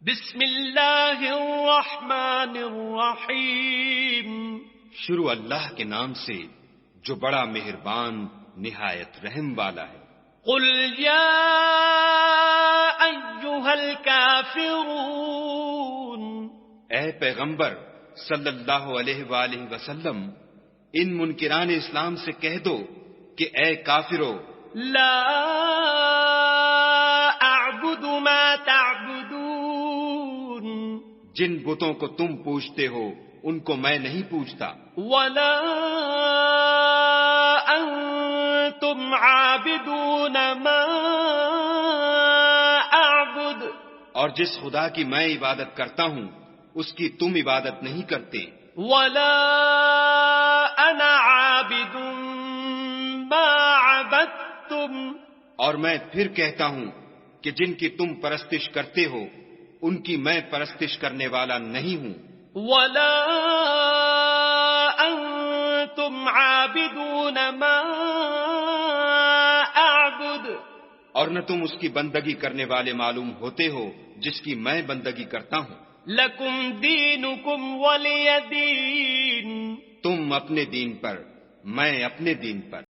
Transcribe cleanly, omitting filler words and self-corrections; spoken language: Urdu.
بسم اللہ الرحمن الرحیم. شروع اللہ کے نام سے جو بڑا مہربان نہایت رحم والا ہے. قل یا ایھا الکافرون. اے پیغمبر صلی اللہ علیہ وآلہ وسلم، ان منکران اسلام سے کہہ دو کہ اے کافرو، لا اعبد ما تعبدون. جن بتوں کو تم پوجتے ہو ان کو میں نہیں پوجتا، ولا انتم عابدون ما اعبد. اور جس خدا کی میں عبادت کرتا ہوں اس کی تم عبادت نہیں کرتے، ولا انا عابد ما عبدتم. اور میں پھر کہتا ہوں کہ جن کی تم پرستش کرتے ہو ان کی میں پرستش کرنے والا نہیں ہوں، ولا انتم عابدون ما اعبد. اور نہ تم اس کی بندگی کرنے والے معلوم ہوتے ہو جس کی میں بندگی کرتا ہوں. لکم دینکم ولی دین. تم اپنے دین پر، میں اپنے دین پر.